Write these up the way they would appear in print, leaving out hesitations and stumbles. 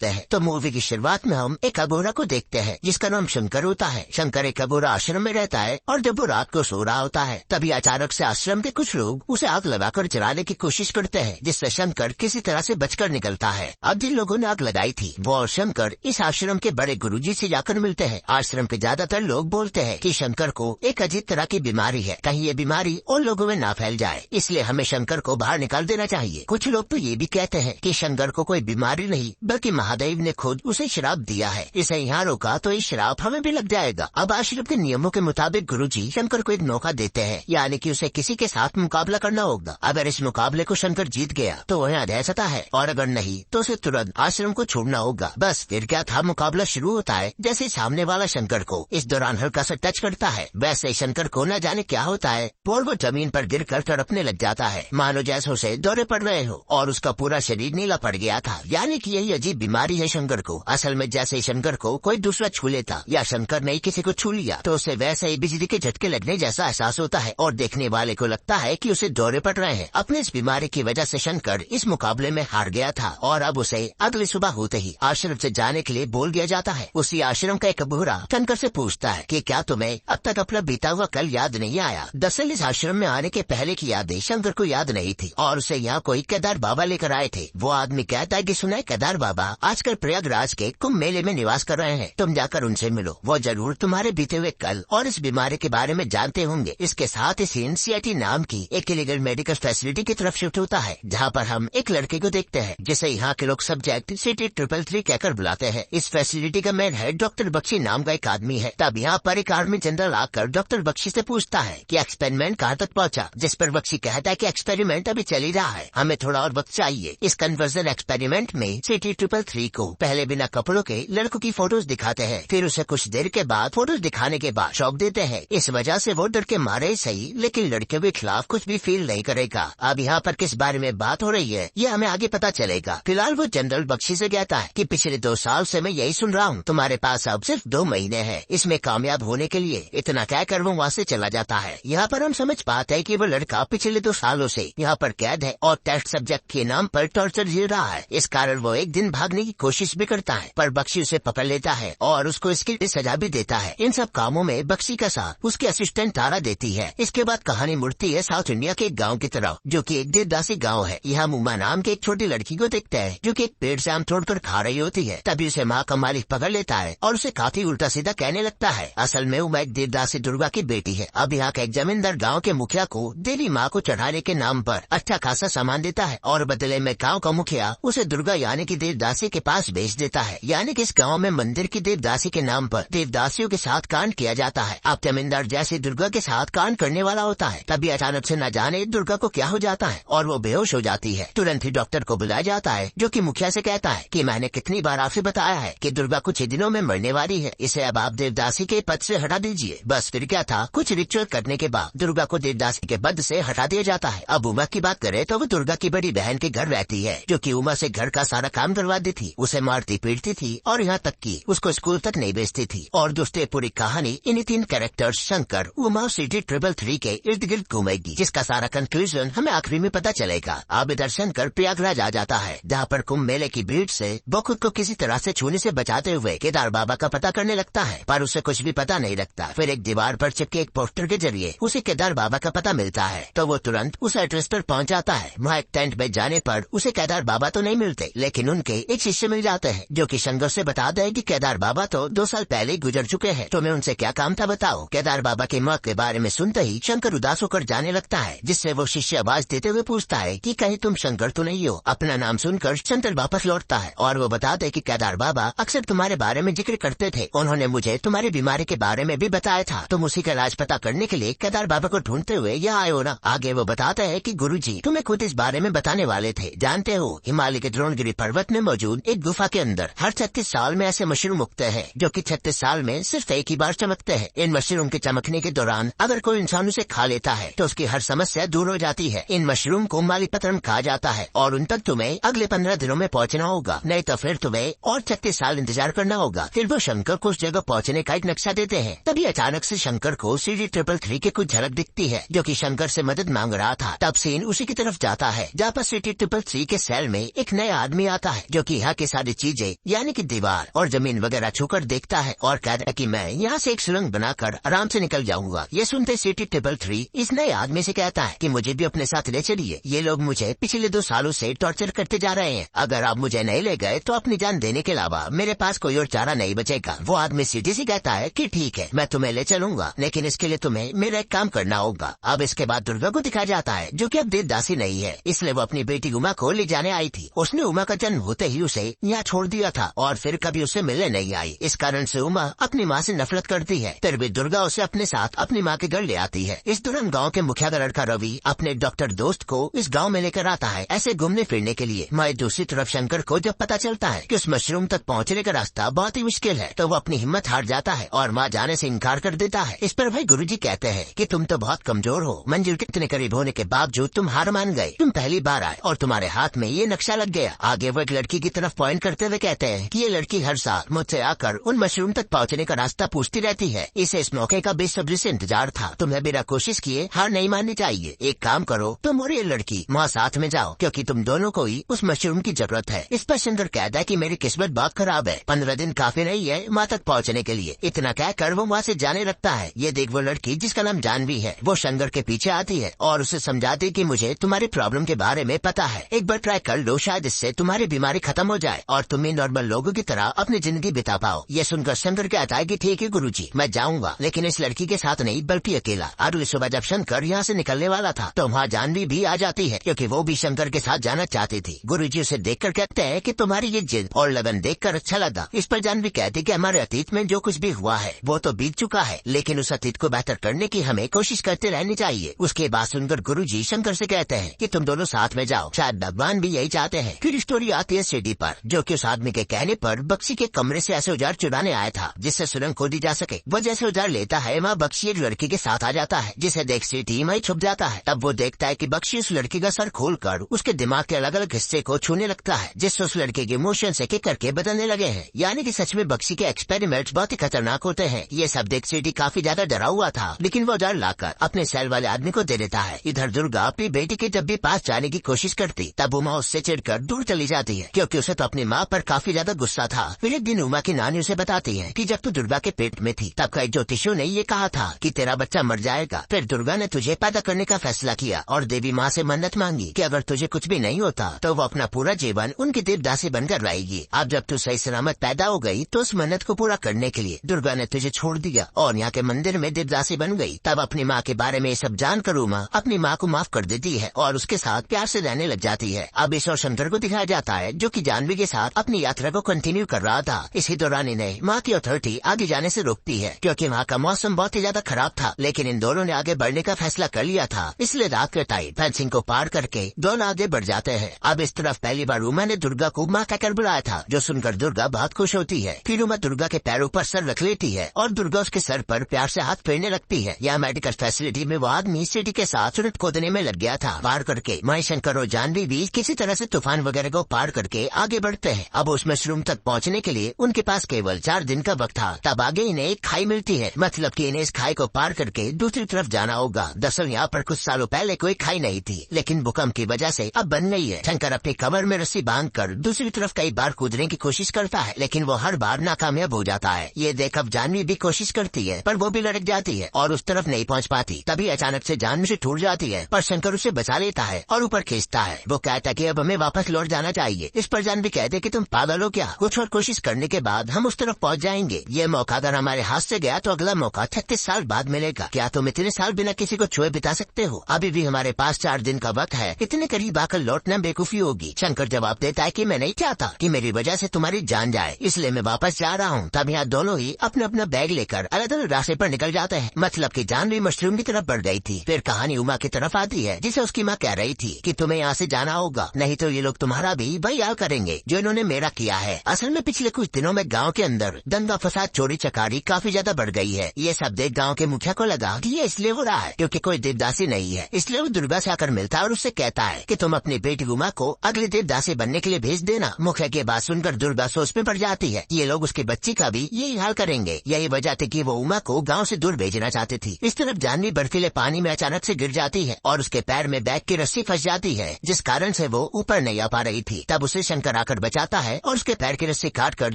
देखते हैं तो मूवी की शुरुआत में हम एक अबोरा को देखते हैं जिसका नाम शंकर होता है। शंकर एक अबोरा आश्रम में रहता है और जब वो रात को सो रहा होता है तभी अचानक से आश्रम के कुछ लोग उसे आग लगाकर जलाने की कोशिश करते हैं, जिससे शंकर किसी तरह से बचकर निकलता है। अब जिन लोगों ने आग लगाई थी वो और शंकर इस आश्रम के बड़े गुरुजी से जाकर मिलते हैं। आश्रम के ज्यादातर लोग बोलते हैं कि शंकर को एक अजीब तरह की बीमारी है, कहीं ये बीमारी और लोगों में ना फैल जाए, इसलिए हमें शंकर को बाहर निकाल देना चाहिए। कुछ लोग तो ये भी कहते हैं कि शंकर को कोई बीमारी नहीं बल्कि महादेव ने खुद उसे श्राप दिया है, इसे यहाँ रोका तो ये श्राप हमें भी लग जाएगा। अब आश्रम के नियमों के मुताबिक गुरुजी शंकर को एक मौका देते हैं, यानी कि उसे किसी के साथ मुकाबला करना होगा। अगर इस मुकाबले को शंकर जीत गया तो वह यहाँ रह सकता है और अगर नहीं तो उसे तुरंत आश्रम को छोड़ना होगा। बस फिर क्या था, मुकाबला शुरू होता है। जैसे सामने वाला शंकर को इस दौरान हल्का सा टच करता है, वैसे शंकर को न जाने क्या होता है और वो जमीन पर गिरकर तड़पने लग जाता है, मानो जैसे उसे दौरे पड़ रहे हो और उसका पूरा शरीर नीला पड़ गया था। यानी कि यही अजीब बीमारी है शंकर को। असल में जैसे शंकर को कोई दूसरा छू लेता या शंकर ने किसी को छू लिया तो उसे वैसे ही बिजली के झटके लगने जैसा एहसास होता है और देखने वाले को लगता है कि उसे दौरे पड़ रहे हैं। अपने इस बीमारी की वजह से शंकर इस मुकाबले में हार गया था और अब उसे अगली सुबह होते ही आश्रम से जाने के लिए बोल दिया जाता है। उसी आश्रम का एक बूढ़ा शंकर से पूछता है कि क्या तुम्हें अब तक अपना बीता हुआ कल याद नहीं आया। दरअसल इस आश्रम में आने के पहले की यादें शंकर को याद नहीं थी और उसे यहाँ कोई केदार बाबा लेकर आए थे। वो आदमी कहता है कि सुना है केदार बाबा आजकल प्रयागराज के कुंभ मेले में निवास कर रहे हैं, तुम जाकर उनसे मिलो, वो जरूर तुम्हारे बीते हुए कल और इस बीमारी के बारे में जानते होंगे। इसके साथ ही सीएनसीआईटी नाम की एक इलीगल मेडिकल फैसिलिटी की तरफ शिफ्ट होता है जहाँ पर हम एक लड़के को देखते हैं जिसे यहाँ के लोग सब्जेक्ट सिटी 333 कहकर बुलाते हैं। इस फैसिलिटी का मेन हेड डॉक्टर बख्शी नाम का एक आदमी है। तब यहाँ पर एक आर्मी जनरल आकर डॉक्टर बख्शी से पूछता है कि एक्सपेरिमेंट कहाँ तक पहुँचा, जिस पर बख्शी कहता है कि एक्सपेरिमेंट अभी चल ही रहा है, हमें थोड़ा और वक्त चाहिए। इस कन्वर्जन एक्सपेरिमेंट में सिटी 333 को पहले बिना कपड़ों के लड़कों की फोटोज दिखाते हैं, फिर उसे कुछ देर के बाद फोटोज दिखाने के बाद शॉक देते हैं। इस वजह से वो डर के मारे सही लेकिन लड़के के खिलाफ कुछ भी फील नहीं करेगा। अब यहाँ पर किस बारे में बात हो रही है ये हमें आगे पता चलेगा। फिलहाल वो जनरल बख्शी से कहता है कि पिछले 2 साल से मैं यही सुन रहा हूँ, तुम्हारे पास अब सिर्फ 2 महीने हैं इसमें कामयाब होने के लिए। इतना कहकर वो वहाँ से चला जाता है। यहाँ पर हम समझ पाते हैं कि वो लड़का पिछले 2 सालों से यहाँ पर कैद है और टेस्ट सब्जेक्ट के नाम पर टॉर्चर झेल रहा है। इस कारण वो एक दिन भागने की कोशिश भी करता है पर बख्शी उसे पकड़ लेता है और उसको इसकी सजा भी देता है। इन सब कामों में बख्शी का साथ उसकी असिस्टेंट तारा देती है। इसके बाद कहानी मुड़ती है साउथ इंडिया के एक गाँव की तरफ जो की एक देवदासी गाँव है। यहाँ मुमा नाम के एक छोटी लड़की को देखते हैं जो की एक पेड़ से आम तोड़कर खा रही होती है। तभी उसे माँ का मालिक पकड़ लेता है और उसे काफी उल्टा सीधा कहने लगता है। असल में उमा एक देवदासी दुर्गा की बेटी है। अब यहाँ का एक जमींदार गाँव के मुखिया को देवी माँ को चढ़ाने के नाम पर अच्छा खासा सामान देता है और बदले में गाँव का मुखिया उसे दुर्गा यानी कि देवदासी के पास भेज देता है। यानी कि इस गाँव में मंदिर की देवदासी के नाम पर देवदासियों के साथ कांड किया जाता है। अब जमींदार जैसे दुर्गा के साथ कांड करने वाला होता है तभी अचानक से न जाने दुर्गा को क्या हो जाता है और वो बेहोश हो जाती है। तुरंत ही डॉक्टर को बुलाया जाता है जो कि मुखिया से कहता है कि मैंने कितनी बार आपसे बताया है कि दुर्गा कुछ ही दिनों में मरने वाली है, इसे अब आप देवदासी के पद से हटा दीजिए। बस फिर क्या था, कुछ रिचुअल करने के बाद दुर्गा को देवदासी के पद से हटा दिया जाता है। अब उमा की बात करें तो वो दुर्गा की बड़ी बहन के घर रहती है जो कि उमा से घर का सारा काम करवाती थी, उसे मारती पीटती थी और यहाँ तक कि उसको स्कूल तक नहीं भेजती थी। और दोस्तों पूरी कहानी इन्हीं 3 कैरेक्टर्स शंकर, उमा, सिटी 333 के इर्द गिर्द घूमेगी जिसका सारा कंक्लूजन हमें आखिरी में पता चलेगा। अब इधर शंकर प्रयागराज आ जाता है जहाँ पर कुंभ मेले की भीड़ से वो खुद को किसी तरह से छूने से बचाते हुए केदार बाबा का पता करने लगता है पर उसे कुछ भी पता नहीं लगता। फिर एक दीवार पर चिपके एक पोस्टर के जरिए उसे केदार बाबा का पता मिलता है तो वो तुरंत उस एड्रेस पर पहुँच जाता है। वहाँ एक टेंट में जाने पर उसे केदार बाबा तो नहीं मिलते लेकिन उनके एक शिष्य मिल जाते हैं जो कि शंकर से बताते हैं कि केदार बाबा तो 2 साल पहले ही गुजर चुके हैं, तुम्हें उनसे क्या काम था बताओ। केदार बाबा के मौत के बारे में सुनते ही शंकर उदास होकर जाने लगता है जिससे वो शिष्य आवाज देते हुए पूछता है कि कहीं तुम शंकर तो नहीं हो। अपना नाम सुनकर शंकर वापस लौटता है और वो बताते हैं कि केदार बाबा अक्सर तुम्हारे बारे में जिक्र करते थे, उन्होंने मुझे तुम्हारी बीमारी के बारे में भी बताया था, तुम उसी का इलाज पता करने के लिए केदार बाबा को ढूंढते हुए यहाँ आए हो ना। आगे वो बताता है कि गुरुजी तुम्हें खुद इस बारे में बताने वाले थे। जानते हो हिमालय के द्रोणगिरी पर्वत में मौजूद एक गुफा के अंदर हर 36 साल में ऐसे मशरूम उगते हैं जो कि 36 साल में सिर्फ एक ही बार चमकते हैं। इन मशरूम के चमकने के दौरान अगर कोई इंसान उसे खा लेता है तो उसकी हर समस्या दूर हो जाती है। इन मशरूम को मालीपत्रम कहा जाता है और उन तक तुम्हें अगले 15 दिनों में पहुंचना होगा, नहीं तो फिर तुम्हें और 36 साल इंतजार करना होगा। फिर वो शंकर को उस जगह पहुंचने का एक नक्शा देते हैं। तभी अचानक से शंकर को सीडी 333 के कुछ झलक दिखती है जो कि शंकर से मदद मांग रहा था। तब सीन उसी की तरफ जाता है जहाँ पर सिटी 333 के सेल में एक नया आदमी आता है जो कि यहाँ की सारी चीजें यानी कि दीवार और जमीन वगैरह छूकर देखता है और कहता है कि मैं यहाँ से एक सुरंग बनाकर आराम से निकल जाऊंगा। ये सुनते सिटी 333 इस नए आदमी से कहता है कि मुझे भी अपने साथ ले चलिए, ये लोग मुझे पिछले 2 सालों से टॉर्चर करते जा रहे हैं। अगर आप मुझे नहीं ले गए तो अपनी जान देने के अलावा मेरे पास कोई और चारा नहीं बचेगा। वो आदमी सिटी से कहता है कि ठीक है, मैं तुम्हें ले चलूंगा, लेकिन इसके लिए तुम्हें मेरा एक काम करना होगा। अब इसके बाद दुर्गा को दिखाया जाता है जो कि अब देवदासी नहीं है, इसलिए वो अपनी बेटी उमा को ले जाने आई थी। उसने उमा का जन्म होते ही उसे यहाँ छोड़ दिया था और फिर कभी उससे मिलने नहीं आई। इस कारण से उमा अपनी माँ से नफरत करती है। फिर भी दुर्गा उसे अपने साथ अपनी माँ के घर ले आती है। इस दौरान गाँव के मुखिया का लड़का रवि अपने डॉक्टर दोस्त को इस गाँव में लेकर आता है ऐसे घूमने फिरने के लिए। मगर दूसरी तरफ शंकर को जब पता चलता है कि उस मशरूम तक पहुँचने का रास्ता बहुत ही मुश्किल है तो वो अपनी हिम्मत हार जाता है और वहाँ जाने से इनकार कर देता है। इस पर भाई गुरुजी कहते हैं कि तुम तो बहुत कमजोर हो, मंजिल के इतने करीब होने के बावजूद तुम हार मान गए। तुम पहली बार आए और तुम्हारे हाथ में ये नक्शा लग गया। आगे वो एक लड़की की तरफ पॉइंट करते हुए कहते हैं कि ये लड़की हर साल मुझसे आकर उन मशरूम तक पहुँचने का रास्ता पूछती रहती है। इसे इस मौके का बेसब्री से इंतजार था। तुम्हें बिना कोशिश किए हार नहीं माननी चाहिए। एक काम करो, तुम और ये लड़की वहाँ साथ में जाओ क्योंकि तुम दोनों को ही उस मशरूम की जरूरत है। इस पर शंकर कहता है कि मेरी किस्मत बहुत खराब है, 15 दिन काफी नहीं है वहाँ तक पहुँचने के लिए। इतना कहकर वो वहाँ से जाने लगता है। ये देख वो लड़की जिसका नाम जानवी है वो शंकर के पीछे आती है और उसे समझाती है कि मुझे तुम्हारी प्रॉब्लम के बारे में पता है, एक बार ट्राई कर लो, शायद इससे तुम्हारी बीमारी खत्म हो जाए और तुम भी नॉर्मल लोगों की तरह अपनी जिंदगी बिता पाओ। ये सुनकर शंकर कहता है कि ठीक है गुरुजी, मैं जाऊंगा, लेकिन इस लड़की के साथ नहीं बल्कि अकेला। अगली सुबह जब शंकर यहाँ से निकलने वाला था तो वहाँ जानवी भी आ जाती है क्योंकि वो भी शंकर के साथ जाना चाहती थी। गुरुजी उसे देखकर कहते हैं कि तुम्हारी ये जिद और लगन देखकर अच्छा लगा। इस पर जानवी कहती कि हमारे अतीत में जो कुछ भी हुआ है वो तो बीत चुका है, लेकिन उस अतीत को बेहतर करने की हमें कोशिश करते रहनी चाहिए। उसके बाद सुनकर गुरुजी शंकर से कहते हैं कि तुम दोनों साथ में जाओ, शायद भगवान भी यही चाहते हैं। फिर स्टोरी आती है सिटी पर, जो कि उस आदमी के कहने पर बक्सी के कमरे से ऐसे औजार चुराने आया था जिससे सुरंग खोदी जा सके। वो जैसे औजार लेता है वहाँ बक्सी एक लड़की के साथ आ जाता है जिसे देख सिटी में छुप जाता है। तब वो देखता है कि बक्सी उस लड़की का सर खोलकर उसके दिमाग के अलग अलग हिस्से को छूने लगता है जिससे उस लड़के के इमोशन से किक करके बदलने लगे हैं। यानी कि सच में बक्सी के एक्सपेरिमेंट्स बहुत ही खतरनाक होते हैं। ये सब देख सिटी काफी ज्यादा डरा हुआ था, लेकिन वो औजार लाकर अपने सेल वाले आदमी को दे देता है। इधर दुर्गा अपनी बेटी के जब भी पास जाने की कोशिश करती तब उमा उससे चिढ़कर दूर चली जाती है क्योंकि उसे तो अपनी माँ पर काफी ज्यादा गुस्सा था। फिर एक दिन उमा की नानी उसे बताती है कि जब तू दुर्गा के पेट में थी तब कई ज्योतिषियों ने ये कहा था कि तेरा बच्चा मर जाएगा। फिर दुर्गा ने तुझे पैदा करने का फैसला किया और देवी माँ से मन्नत मांगी कि अगर तुझे कुछ भी नहीं होता तो वो अपना पूरा जीवन उनकी देवदासी बनकर रहेगी। अब जब तू सही सलामत पैदा हो गई तो उस मन्नत को पूरा करने के लिए दुर्गा ने तुझे छोड़ दिया और यहाँ के मंदिर में देवदासी बन गई। तब अपनी माँ के बारे में सब जानकर उमा अपनी माँ को माफ कर देती है और उसके साथ प्यार से रहने लग जाती है। अब इस और शंकर को दिखाया जाता है जो कि जानवी के साथ अपनी यात्रा को कंटिन्यू कर रहा था। इसी दौरान इन्हें माँ की अथॉरिटी आगे जाने से रोकती है क्योंकि वहाँ का मौसम बहुत ही ज्यादा खराब था, लेकिन इन दोनों ने आगे बढ़ने का फैसला कर लिया था। इसलिए रात के टाइम फेंसिंग को पार करके दोनों आगे बढ़ जाते हैं। अब इस तरफ पहली बार उमा ने दुर्गा को माँ कहकर बुलाया था, जो सुनकर दुर्गा बहुत खुश होती है। फिर उमा दुर्गा के पैरों पर सर रख लेती है और दुर्गा उसके सर पर प्यार से हाथ फेरने लगती है। यहाँ मेडिकल फैसिलिटी में वो आदमी सिटी के साथ सुरंग खोदने में लग गया था। पार करके माई शंकर और जानवी भी किसी तरह से तूफान वगैरह को पार करके आगे बढ़ते हैं। अब उस मशरूम तक पहुँचने के लिए उनके पास केवल 4 दिन का वक्त था। तब आगे इन्हें एक खाई मिलती है, मतलब कि इन्हें इस खाई को पार करके दूसरी तरफ जाना होगा। दरअसल यहाँ पर कुछ सालों पहले कोई खाई नहीं थी, लेकिन भूकंप की वजह से अब बन गई है। शंकर अपनी कमर में रस्सी बांधकर दूसरी तरफ कई बार कूदने की कोशिश करता है, लेकिन वो हर बार नाकामयाब हो जाता है। ये देख अब जानवी भी कोशिश करती है पर वो भी लड़क जाती है और उस तरफ नहीं पहुँच पाती। तभी अचानक से जानवी से टूट जाती है, पर शंकर उसे बचा लेता है और ऊपर खींचता है। वो कहता है कि अब हमें वापस लौट जाना चाहिए। इस पर जानवी कहते कि तुम पागल हो क्या, कुछ और कोशिश करने के बाद हम उस तरफ पहुँच जाएंगे। ये मौका अगर हमारे हाथ से गया तो अगला मौका 36 साल बाद मिलेगा। क्या तुम इतने साल बिना किसी को छुए बिता सकते हो? अभी भी हमारे पास 4 दिन का वक्त है, इतने करीब आकर लौटना बेवकूफी होगी। शंकर जवाब देता है कि मैं नहीं चाहता कि मेरी वजह से तुम्हारी जान जाए, इसलिए मैं वापस जा रहा हूँ। तब यहाँ दोनों ही अपना अपना बैग लेकर अलग अलग रास्ते पर निकल जाते हैं। मतलब कि जानवी मशरूम की तरफ बढ़ गई थी। फिर कहानी उमा की तरफ आती है जिसे उसकी माँ कह रही थी कि तुम्हें यहाँ से जाना होगा, नहीं तो ये लोग तुम्हारा भी वही हाल करेंगे जो इन्होंने मेरा किया है। असल में पिछले कुछ दिनों में गाँव के अंदर दंगा फसाद चोरी चकारी काफी ज्यादा बढ़ गई है। ये सब देख गाँव के मुखिया को लगा कि ये इसलिए हो रहा है क्योंकि कोई देवदासी नहीं है। इसलिए वो दुर्गा से आकर मिलता है और उससे कहता है कि तुम अपनी बेटी उमा को अगले देवदासी बनने के लिए भेज देना। मुखिया की बात सुनकर दुर्गा सोच में पड़ जाती है, ये लोग उसकी बच्ची का भी यही हाल करेंगे। यही वजह थी कि वो उमा को गाँव से दूर भेजना चाहती थी। इस तरफ जानवी बर्फीले पानी में अचानक से गिर जाती है और उसके पैर में बैग की रस्सी फंस जाती है, जिस कारण से वो ऊपर नहीं आ पा रही थी। तब उसे शंकर उठाकर बचाता है और उसके पैर की रस्सी काटकर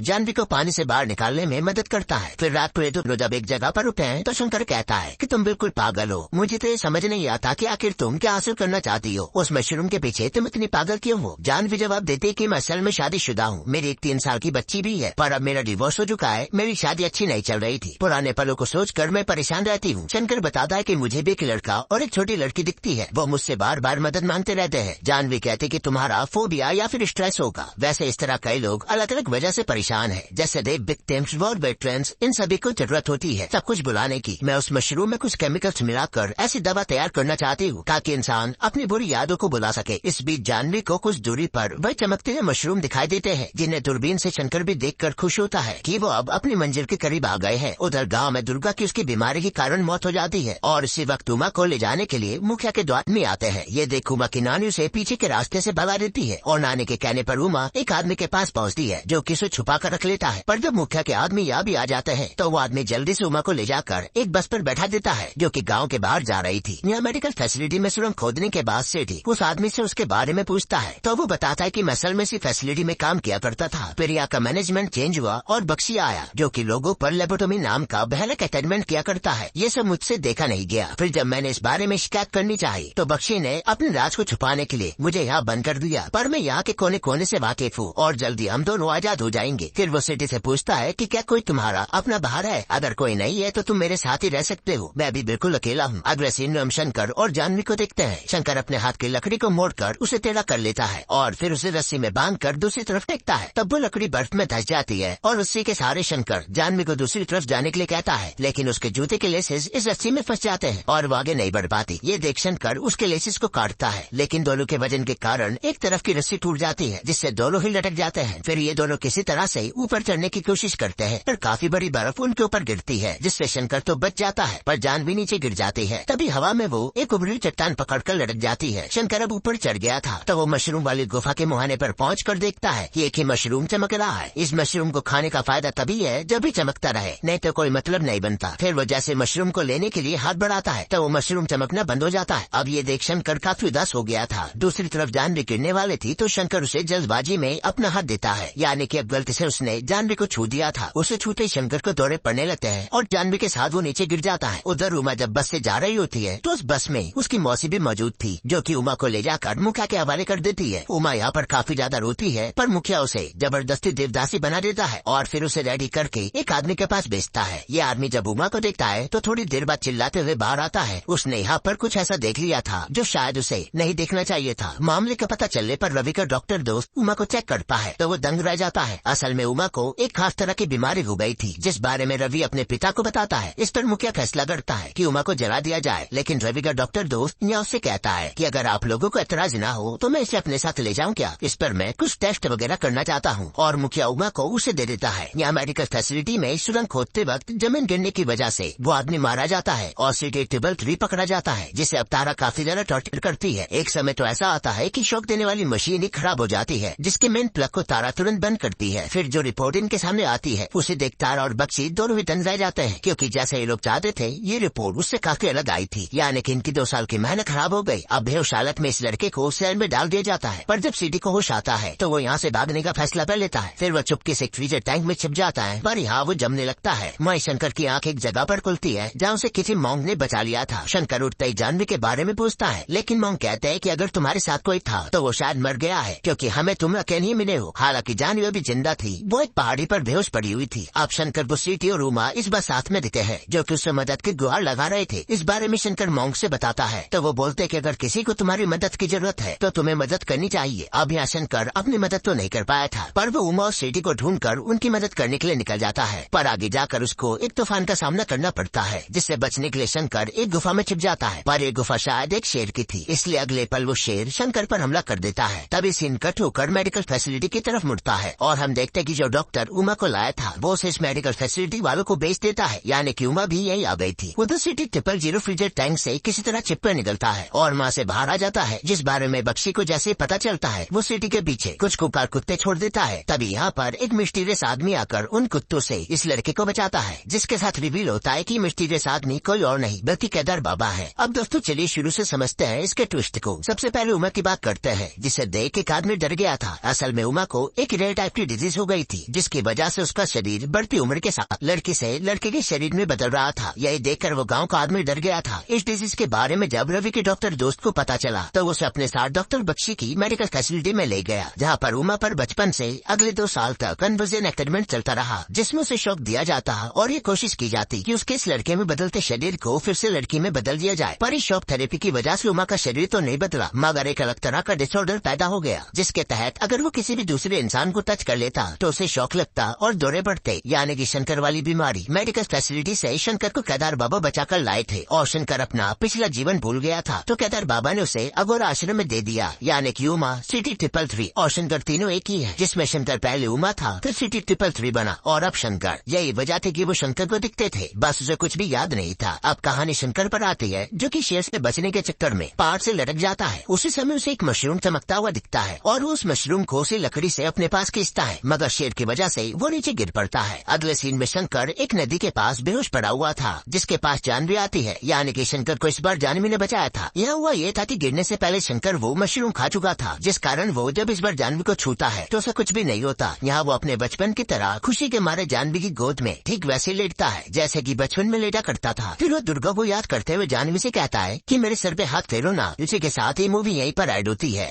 जानवी को पानी से बाहर निकालने में मदद करता है। फिर रात को ये दोनों जब एक जगह पर रुकते हैं तो शंकर कहता है कि तुम बिल्कुल पागल हो, मुझे तो ये समझ नहीं आता कि आखिर तुम क्या हासिल करना चाहती हो, उस मशरूम के पीछे तुम इतनी पागल क्यों हो। जानवी जवाब देती है कि मैं असल में शादीशुदा हूँ, मेरी एक 3 साल की बच्ची भी है, पर अब मेरा डिवोर्स हो चुका है, मेरी शादी अच्छी नहीं चल रही थी, पुराने पलों को सोचकर मैं परेशान रहती हूँ। शंकर बताता है कि मुझे भी एक लड़का और एक छोटी लड़की दिखती है, वो मुझसे बार बार मदद मांगते रहते हैं। जानवी कहती कि तुम्हारा फोबिया या फिर स्ट्रेस होगा। वैसे इस तरह कई लोग अलग अलग वजह से परेशान है, जैसे दे विक्टिम्स, वॉर वेटरन्स, इन सभी को जरूरत होती है सब कुछ बुलाने की। मैं उस मशरूम में कुछ केमिकल्स मिलाकर ऐसी दवा तैयार करना चाहती हूँ ताकि इंसान अपनी बुरी यादों को बुला सके। इस बीच जानवी को कुछ दूरी पर वह चमकते हुए मशरूम दिखाई देते हैं, जिन्हें दूरबीन से शंकर भी देखकर खुश होता है कि वो अब अपनी मंजिल के करीब आ गए हैं। उधर गाँव में दुर्गा की उसकी बीमारी के कारण मौत हो जाती है और इसी वक्त उमा को ले जाने के लिए मुखिया के द्वार में आते हैं। ये देख उमा की नानी उसे पीछे के रास्ते से भगा देती है और नानी के कहने पर उमा एक आदमी के पास पहुंचती है जो किसे छुपा कर रख लेता है। पर जब मुखिया के आदमी यहाँ भी आ जाते हैं तो वो आदमी जल्दी से उमा को ले जाकर एक बस पर बैठा देता है जो कि गांव के बाहर जा रही थी। यहाँ मेडिकल फैसिलिटी में सुरंग खोदने के बाद से थी। उस आदमी से उसके बारे में पूछता है तो वो बताता है कि मैं असल में इसी फैसिलिटी में काम किया करता था, फिर यहाँ का मैनेजमेंट चेंज हुआ और बख्शी आया जो कि लोगों पर लेबोटोमी नाम का भयानक अटैचमेंट किया करता है। ये सब मुझसे देखा नहीं गया। फिर जब मैंने इस बारे में शिकायत करनी चाहिए तो बख्शी ने अपने राज को छुपाने के लिए मुझे यहाँ बंद कर दिया, पर मैं यहाँ के कोने कोने से वाकिफ हूँ और जल्दी हम दोनों आजाद हो जाएंगे। फिर वो सिटी से पूछता है कि क्या कोई तुम्हारा अपना बाहर है, अगर कोई नहीं है तो तुम मेरे साथ ही रह सकते हो, मैं भी बिल्कुल अकेला हूँ। अगले सीन में हम शंकर और जानवी को देखते हैं। शंकर अपने हाथ की लकड़ी को मोड़कर उसे टेढ़ा कर लेता है और फिर उसे रस्सी में बांधकर दूसरी तरफ फेंकता है। तब वो लकड़ी बर्फ में धंस जाती है और रस्सी के सहारे शंकर जानवी को दूसरी तरफ जाने के लिए कहता है, लेकिन उसके जूते के लेसेस इस रस्सी में फंस जाते हैं और वो आगे नहीं बढ़ पाती। ये देख शंकर उसके लेसेस को काटता है, लेकिन दोनों के वजन के कारण एक तरफ की रस्सी टूट जाती है जिससे दोनों ही लटक जाते हैं। फिर ये दोनों किसी तरह से ऊपर चढ़ने की कोशिश करते हैं पर काफी बड़ी बर्फ उनके ऊपर गिरती है जिससे शंकर तो बच जाता है पर जानवी नीचे गिर जाती है। तभी हवा में वो एक उभरी चट्टान पकड़कर लटक जाती है। शंकर अब ऊपर चढ़ गया था तो वो मशरूम वाली गुफा के मुहाने पर पहुंचकर देखता है कि एक ही मशरूम चमक रहा है। इस मशरूम को खाने का फायदा तभी है जब भी चमकता रहे, नहीं तो कोई मतलब नहीं बनता। फिर वो जैसे मशरूम को लेने के लिए हाथ बढ़ाता है तो वो मशरूम चमकना बंद हो जाता है। अब ये देख शंकर काफी उदास हो गया था। दूसरी तरफ जानवी गिरने वाली थी तो शंकर उसे जल्दबाजी में अपना हाथ देता है, यानी कि अब गलती से उसने जानवी को छू दिया था। उसे छूते शंकर को दौरे पड़ने लगते हैं और जानवी के साथ वो नीचे गिर जाता है। उधर उमा जब बस से जा रही होती है तो उस बस में उसकी मौसी भी मौजूद थी जो कि उमा को ले जाकर मुखिया के हवाले कर देती है। उमा यहाँ पर काफी ज्यादा रोती है पर मुखिया उसे जबरदस्ती देवदासी बना देता है और फिर उसे रेडी करके एक आदमी के पास भेजता है। ये आदमी जब उमा को देखता है तो थोड़ी देर बाद चिल्लाते हुए बाहर आता है। उसने यहाँ पर कुछ ऐसा देख लिया था जो शायद उसे नहीं देखना चाहिए था। मामले का पता चलने पर रवि का डॉक्टर दोस्त उमा को चेक करता है तो वो दंग रह जाता है। असल में उमा को एक खास तरह की बीमारी हो गई थी जिस बारे में रवि अपने पिता को बताता है। इस पर मुखिया फैसला करता है कि उमा को जला दिया जाए, लेकिन रवि का डॉक्टर दोस्त यहाँ उससे कहता है कि अगर आप लोगों को एतराज ना हो तो मैं इसे अपने साथ ले जाऊँ क्या, इस पर मैं कुछ टेस्ट वगैरह करना चाहता हूँ और मुखिया उमा को उसे दे देता है। यहाँ मेडिकल फैसिलिटी में सुरंग खोदते वक्त जमीन गिरने की वजह से वो आदमी मारा जाता है और टेबल 3 पकड़ा जाता है जिसे अब तारा काफी ज्यादा टॉर्चर करती है। एक समय तो ऐसा आता है कि शॉक देने वाली मशीन ही खराब हो जाती है जिसके मेन प्लग को तारा तुरंत बंद करती है। फिर जो रिपोर्ट इनके सामने आती है उसे देख तारा और बख्शी दोनों ही दंग रह जाते हैं क्योंकि जैसे ये लोग चाहते थे ये रिपोर्ट उससे काफी अलग आई थी, यानी कि इनकी 2 साल की मेहनत खराब हो गई। अब बेहोश हालत में इस लड़के को सेल में डाल दिया जाता है पर जब सिटी को होश आता है तो वो यहाँ से भागने का फैसला कर लेता है। फिर वो चुपके से फ्रीजर टैंक में छिप जाता है पर यहाँ वो जमने लगता है। माई शंकर की आंख एक जगह पर खुलती है जहाँ उसे किसी मॉन्ग ने बचा लिया था। शंकर उठते ही जानवी के बारे में पूछता है, लेकिन मॉन्ग कहते हैं कि अगर तुम्हारे साथ कोई था तो वो शायद मर गया है क्योंकि हमें तुम अकेले ही मिले हो। हालांकि जानवी अभी जिंदा थी, वो एक पहाड़ी पर बेहोश पड़ी हुई थी। अब शंकर वो सिटी और उमा इस बार साथ में दिखे हैं जो कि उससे मदद की गुहार लगा रहे थे। इस बारे में शंकर मॉन्ग से बताता है तो वो बोलते कि अगर किसी को तुम्हारी मदद की जरूरत है तो तुम्हें मदद करनी चाहिए। अब यहाँ शंकर अपनी मदद तो नहीं कर पाया था पर वो उमा और सिटी को ढूंढकर उनकी मदद करने के लिए निकल जाता है, पर आगे जाकर उसको एक तूफान का सामना करना पड़ता है जिससे बचने के लिए शंकर एक गुफा में छिप जाता है। पर ये गुफा शायद एक शेर की थी, इसलिए अगले पल वो शेर शंकर पर हमला कर देता है। तभी सीन कट होकर मेडिकल फैसिलिटी की तरफ मुड़ता है और हम देखते कि जो डॉक्टर उमा को लाया था वो उसे इस मेडिकल फैसिलिटी वालों को बेच देता है, यानी कि उमा भी यही आ गई थी। उधर सिटी 000 फ्रीजर टैंक से किसी तरह चिप पर निकलता है और वहाँ से बाहर आ जाता है, जिस बारे में बख्शी को जैसे पता चलता है वो सिटी के पीछे कुछ कुकार कुत्ते छोड़ देता है। तभी यहाँ पर एक मिस्टीरियस आदमी आकर उन कुत्तों से इस लड़के को बचाता है, जिसके साथ रिवील होता है कि मिस्टीरियस आदमी कोई और नहीं बल्कि केदार बाबा है। अब दोस्तों चलिए शुरू से समझते हैं इसके ट्विस्ट को। सबसे पहले उमा की बात करते हैं जिसे देख एक आदमी डर गया था असल में उमा को एक रेयर टाइप की डिजीज हो गई थी, जिसकी वजह से उसका शरीर बढ़ती उम्र के साथ लड़की से लड़के के शरीर में बदल रहा था। यही देखकर वो गाँव का आदमी डर गया था। इस डिजीज के बारे में जब रवि के डॉक्टर दोस्त को पता चला तो उसे अपने साथ डॉक्टर बख्शी की मेडिकल फैसिलिटी में ले गया, जहाँ पर उमा पर बचपन से अगले 2 साल तक कन्वर्जन एक्सपेरिमेंट चलता रहा, जिसमें उसे शौक दिया जाता और ये कोशिश की जाती कि उसके इस लड़के में बदलते शरीर को फिर से लड़की में बदल दिया जाए। पर इस शॉक थेरेपी की वजह से उमा का शरीर तो नहीं बदला, मगर एक अलग तरह का डिसऑर्डर पैदा हो गया, जिसके तहत अगर वो किसी भी दूसरे इंसान को टच कर लेता तो उसे शौक लगता और दौरे बढ़ते, यानी कि शंकर वाली बीमारी। मेडिकल फैसिलिटी से शंकर को केदार बाबा बचाकर लाए थे और शंकर अपना पिछला जीवन भूल गया था, तो केदार बाबा ने उसे अघोरा आश्रम में दे दिया, यानी कि उमा सिटी 333 और शंकर तीनों एक ही है, जिसमें शंकर पहले उमा था फिर सिटी 333 बना और अब शंकर। यही वजह थी कि वो शंकर को दिखते थे, बस उसे कुछ भी याद नहीं था। अब कहानी शंकर पर आती है, जो कि शेर से बचने के चक्कर में पहाड़ से लटक जाता है। उसी समय उसे एक मशरूम चमकता हुआ दिखता है और उस मशरूम को उसी लकड़ी से अपने पास खींचता है, मगर शेर की वजह से वो नीचे गिर पड़ता है। अगले सीन में शंकर एक नदी के पास बेहोश पड़ा हुआ था, जिसके पास जानवी आती है, यानी कि शंकर को इस बार जानवी ने बचाया था। यहाँ हुआ ये था कि गिरने से पहले शंकर वो मशरूम खा चुका था, जिस कारण वो जब इस बार जानवी को छूता है तो उसे कुछ भी नहीं होता। यहाँ वो अपने बचपन की तरह खुशी के मारे जानवी की गोद में ठीक वैसे लेटता है जैसे कि बचपन में लेटा करता था। फिर वो दुर्गा को याद करते हुए जानवी से कहता है कि मेरे सर पे हाथ फेरो ना। इसी के साथ ही मूवी यहीं पर ऐड होती है।